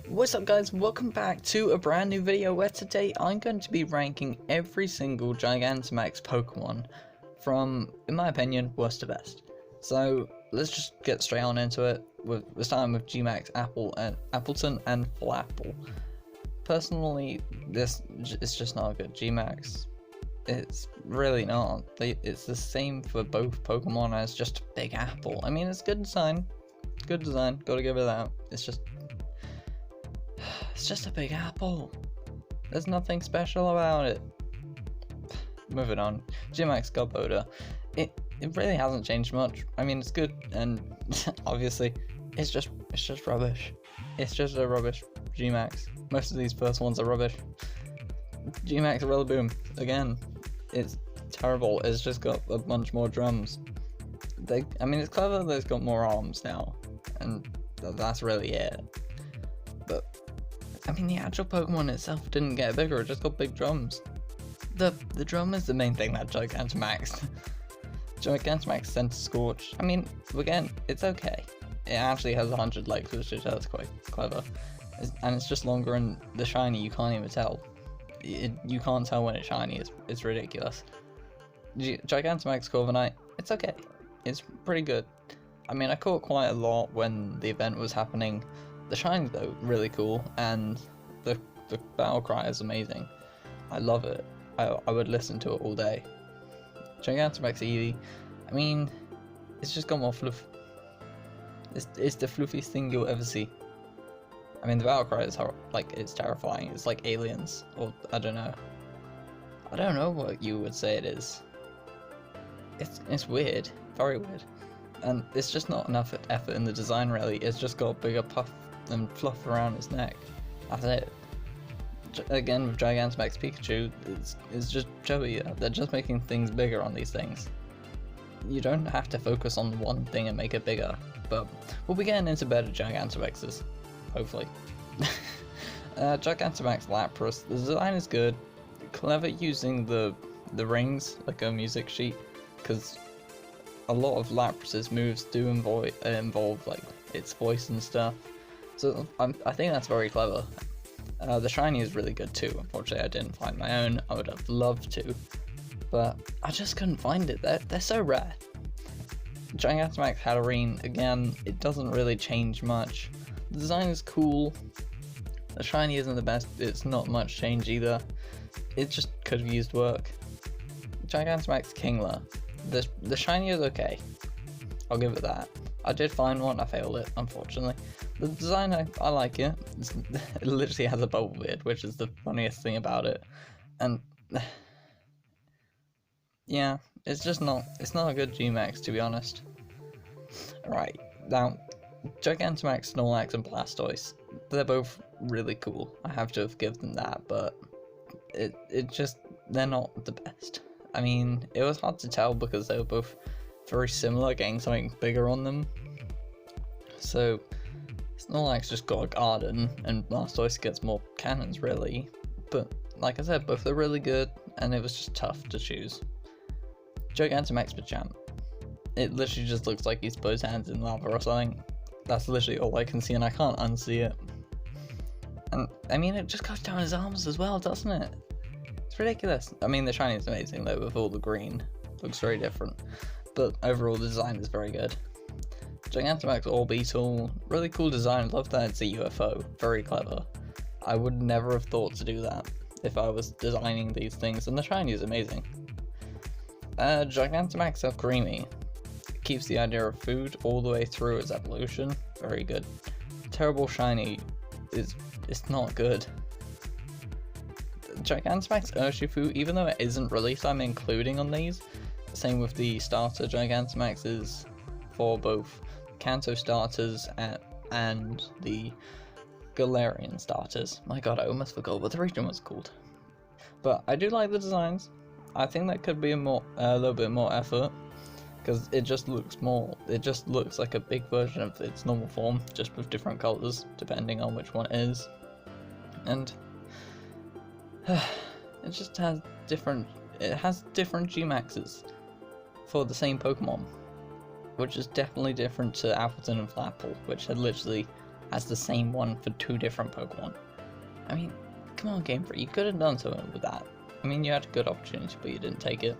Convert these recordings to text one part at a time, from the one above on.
What's up guys, welcome back to a brand new video where today I'm going to be ranking every single Gigantamax Pokemon from, in my opinion, worst to best. So let's just get straight on into it. We're starting with Gmax Appleton and Flapple. Personally, this is just not good. Gmax, it's really not. It's the same for both Pokemon as just a big apple. I mean, it's good design, gotta give it that. It's just a big apple. There's nothing special about it. Moving on, Gmax Copperajah. It really hasn't changed much. I mean, it's good, and obviously, it's just rubbish. It's just a rubbish Gmax. Most of these first ones are rubbish. Gmax Rillaboom, again, it's terrible. It's just got a bunch more drums. I mean, it's clever that it's got more arms now, and that's really it. But I mean, the actual Pokemon itself didn't get bigger, it just got big drums. The drum is the main thing that Gigantamax. Gigantamax Centiskorch, I mean, again, it's okay. It actually has 100 legs, which is quite clever. And it's just longer, and the shiny, you can't even tell. You can't tell when it's shiny, it's ridiculous. Gigantamax Corviknight, it's okay. It's pretty good. I mean, I caught quite a lot when the event was happening. The shiny though, really cool, and the battle cry is amazing. I love it. I would listen to it all day. Gmax Eevee, I mean, it's just got more fluff. It's the fluffiest thing you'll ever see. I mean, the battle cry is it's terrifying. It's like aliens, or I don't know. I don't know what you would say it is. It's weird, very weird, and it's just not enough effort in the design really. It's just got a bigger puff and fluff around its neck. That's it. Again, with Gigantamax Pikachu, it's just chubbier. They're just making things bigger on these things. You don't have to focus on one thing and make it bigger, but we'll be getting into better Gigantamaxes, hopefully. Gigantamax Lapras, the design is good, clever using the rings like a music sheet, because a lot of Lapras's moves do involve like its voice and stuff. So I think that's very clever. The shiny is really good too. Unfortunately, I didn't find my own. I would have loved to, but I just couldn't find it. They're so rare. Gigantamax Hatterene, again, it doesn't really change much. The design is cool. The shiny isn't the best. It's not much change either. It just could have used work. Gigantamax Kingler. The shiny is okay. I'll give it that. I did find one, I failed it, unfortunately. The design, I like it. It literally has a bubble beard, which is the funniest thing about it. And yeah, it's not a good Gmax, to be honest. Right, now, Gigantamax, Snorlax, and Blastoise, they're both really cool. I have to have given them that, but they're not the best. I mean, it was hard to tell because they were both very similar, getting something bigger on them. So Snorlax just got a garden, and Blastoise gets more cannons, really. But like I said, both are really good, and it was just tough to choose. Gigantamax Machamp. It literally just looks like he's put his hands in lava or something. That's literally all I can see, and I can't unsee it. And I mean, it just goes down his arms as well, doesn't it? It's ridiculous. I mean, the shiny is amazing though, with all the green. Looks very different. But overall, the design is very good. Gigantamax Orbeetle, really cool design. Love that it's a UFO. Very clever. I would never have thought to do that if I was designing these things, and the shiny is amazing. Gigantamax Alcremie. Keeps the idea of food all the way through its evolution. Very good. Terrible shiny it's not good. Gigantamax Urshifu, even though it isn't released, I'm including on these. Same with the starter Gigantamaxes for both Kanto starters and the Galarian starters. My god, I almost forgot what the region was called. But I do like the designs. I think that could be a little bit more effort, because it just looks like a big version of its normal form, just with different colors depending on which one it is. And it just has different Gmaxes for the same Pokemon, which is definitely different to Appleton and Flapple, which had literally has the same one for 2 different Pokemon. I mean, come on, Game Freak, you could have done something with that. I mean, you had a good opportunity, but you didn't take it.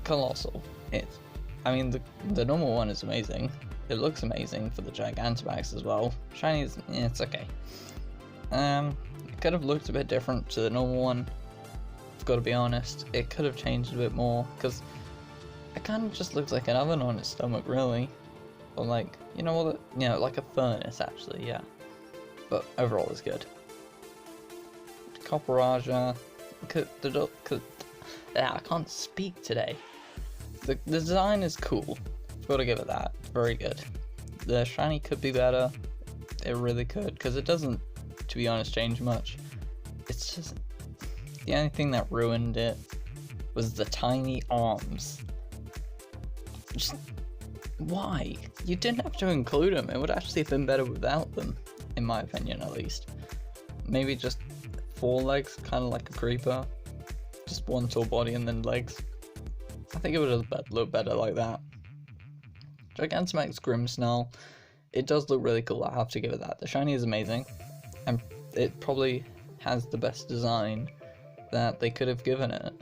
Colossal. I mean, the normal one is amazing. It looks amazing for the Gigantamax as well. Shiny is, it's okay. It could have looked a bit different to the normal one. I've got to be honest. It could have changed a bit more, because it kind of just looks like an oven on its stomach, really. Or like, you know what? You know, like a furnace, actually, yeah. But overall, it's good. Copperajah. I can't speak today. The design is cool. I've got to give it that. It's very good. The shiny could be better. It really could, because it doesn't, to be honest, change much. It's just the only thing that ruined it was the tiny arms. Just why? You didn't have to include them. It would actually have been better without them, in my opinion, at least. Maybe just 4 legs, kind of like a creeper. Just 1 tall body and then legs. I think it would have looked better like that. Gigantamax Grimmsnarl, it does look really cool, I have to give it that. The shiny is amazing, and it probably has the best design that they could have given it.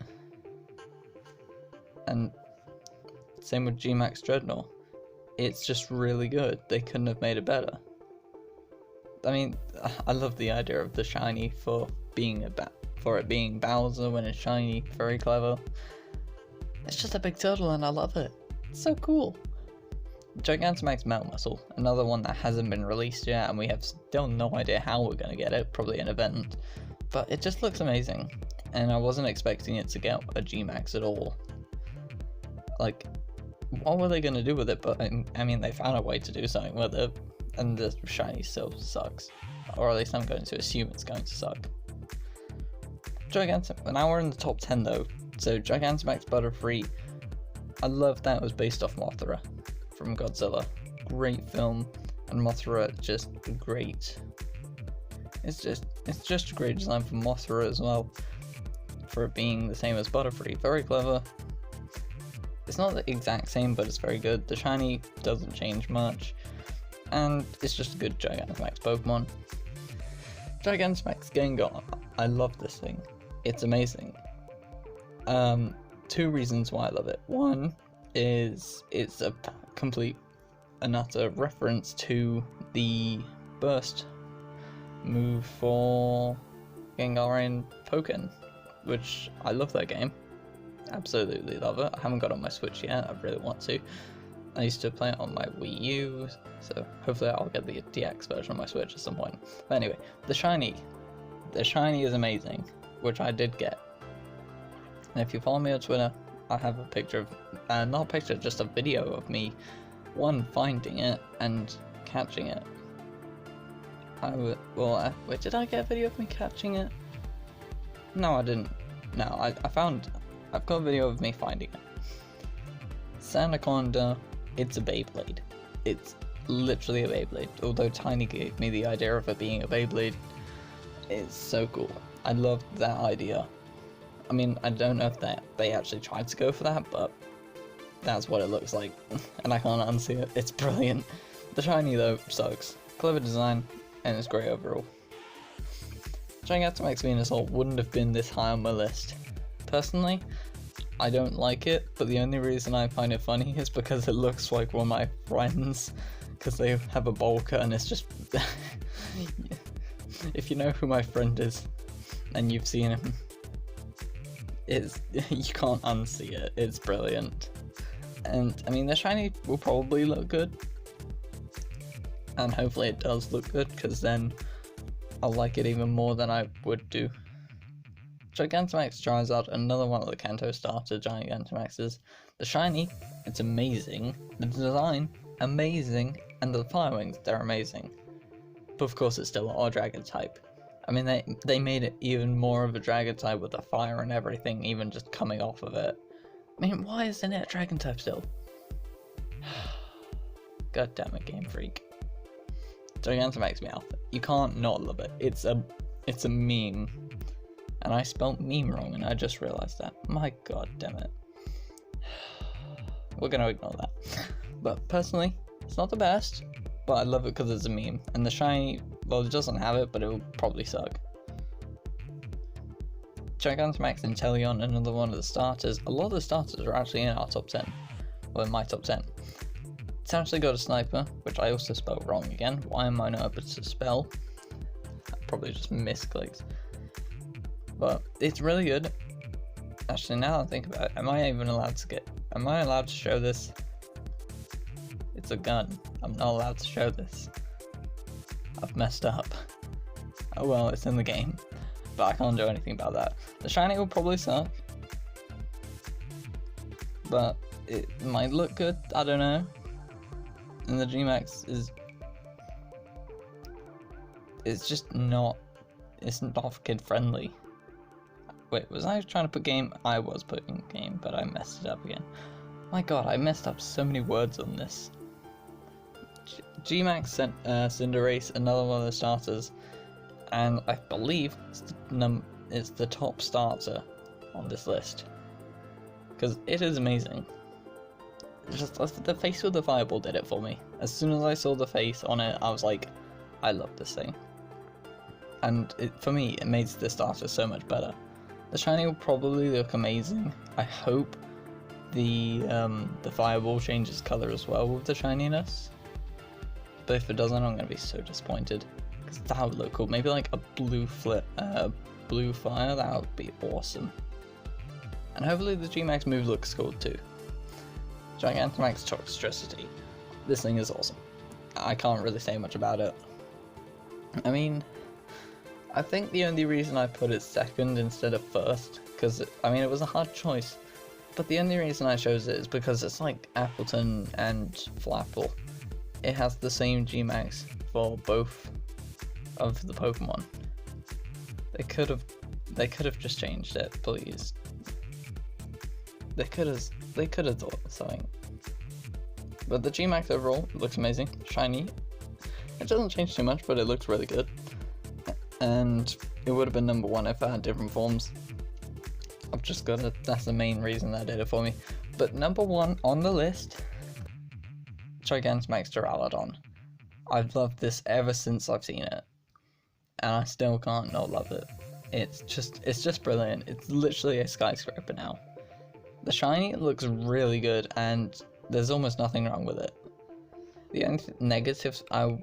And same with Gmax Dreadnought. It's just really good. They couldn't have made it better. I mean, I love the idea of the shiny for it being Bowser when it's shiny. Very clever. It's just a big turtle and I love it. It's so cool. Gigantamax Meowth, another one that hasn't been released yet, and we have still no idea how we're going to get it, probably an event. But it just looks amazing, and I wasn't expecting it to get a Gmax at all. Like, what were they going to do with it? But I mean, they found a way to do something with it, and the shiny still sucks. Or at least I'm going to assume it's going to suck. Now we're in the top 10 though. So Gigantamax Butterfree, I love that it was based off Mothra from Godzilla. Great film, and Mothra just great. It's just a great design for Mothra as well, for it being the same as Butterfree. Very clever. It's not the exact same, but it's very good. The shiny doesn't change much, and it's just a good Gigantamax Pokemon. Gigantamax Gengar, I love this thing. It's amazing. 2 reasons why I love it. One is it's a complete and utter reference to the burst move for Gengar and Pokken, which I love that game. Absolutely love it. I haven't got it on my Switch yet. I really want to. I used to play it on my Wii U, so hopefully I'll get the DX version on my Switch at some point. But anyway, the shiny is amazing, which I did get. And if you follow me on Twitter, I have a picture of, not a picture, just a video of me, finding it and catching it. Wait, did I get a video of me catching it? No, I didn't. No, I've got a video of me finding it. Sandaconda, it's a Beyblade. It's literally a Beyblade. Although Tiny gave me the idea of it being a Beyblade, it's so cool. I love that idea. I mean, I don't know if they actually tried to go for that, but that's what it looks like, and I can't unsee it. It's brilliant. The shiny though sucks. Clever design, and it's great overall. Gigantamax Venusaur wouldn't have been this high on my list. Personally, I don't like it, but the only reason I find it funny is because it looks like one of my friends, because they have a bowl cut and it's just... If you know who my friend is, and you've seen him, you can't unsee it. It's brilliant. And I mean, the shiny will probably look good, and hopefully it does look good, because then I'll like it even more than I would do. Gigantamax Charizard, another one of the Kanto starter Gigantamaxes. The shiny, it's amazing. The design, amazing. And the fire wings, they're amazing. But of course it's still our dragon type. I mean, they made it even more of a dragon type with the fire and everything, even just coming off of it. I mean, why isn't it a dragon type still? God damn it, Game Freak. Gigantamax Meowth. You can't not love it. It's a meme. And I spelt meme wrong, and I just realized that. My god damn it. We're gonna ignore that. But personally, it's not the best, but I love it because it's a meme. And the shiny, well, it doesn't have it, but it will probably suck. Gigantamax Inteleon, another one of the starters. A lot of the starters are actually in our top 10. Well, in my top 10. It's actually got a sniper, which I also spelled wrong again. Why am I not able to spell? I probably just misclicked. But it's really good. Actually, now that I think about it, am I allowed to show this? It's a gun. I'm not allowed to show this. I've messed up. Oh well, it's in the game. But I can't do anything about that. The shiny will probably suck. But it might look good, I don't know. And the Gmax is... It's just not... It's not kid friendly. Wait, was I trying to put game? I was putting game, but I messed it up again. My god, I messed up so many words on this. Gmax Cinderace, another one of the starters. And I believe it's the top starter on this list. Because it is amazing. Just the face with the fireball did it for me. As soon as I saw the face on it, I was like, I love this thing. And for me, it made the starter so much better. The shiny will probably look amazing. I hope the fireball changes color as well with the shininess. But if it doesn't, I'm going to be so disappointed. Because that would look cool. Maybe like a blue fire, that would be awesome. And hopefully the Gmax move looks cool too. Gigantamax Toxtricity. This thing is awesome. I can't really say much about it. I mean, I think the only reason I put it second instead of first, because I mean it was a hard choice, but the only reason I chose it is because it's like Appleton and Flapple. It has the same Gmax for both of the Pokemon. They could have just changed it, please. They could have thought of something. But the Gmax overall looks amazing, shiny. It doesn't change too much, but it looks really good. And it would have been number 1 if I had different forms. I've just got it. That's the main reason that did it for me. But number 1 on the list, Gigantamax Duraludon. I've loved this ever since I've seen it, and I still can't not love it. It's just brilliant. It's literally a skyscraper now. The shiny looks really good, and there's almost nothing wrong with it. The only negatives I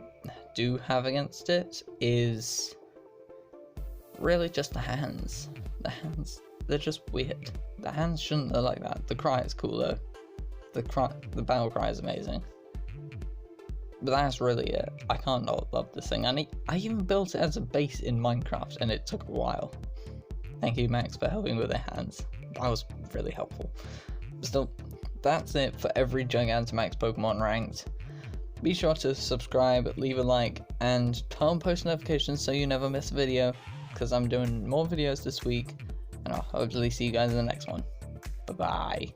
do have against it is really just the hands. The hands, they're just weird. The hands shouldn't look like that. The cry is cool though. The battle cry is amazing. But that's really it. I can't not love this thing. And I even built it as a base in Minecraft, and it took a while. Thank you, Max, for helping with the hands. That was really helpful. Still, that's it for every Gigantamax Pokemon ranked. Be sure to subscribe, leave a like, and turn on post notifications so you never miss a video, because I'm doing more videos this week, and I'll hopefully see you guys in the next one. Bye bye.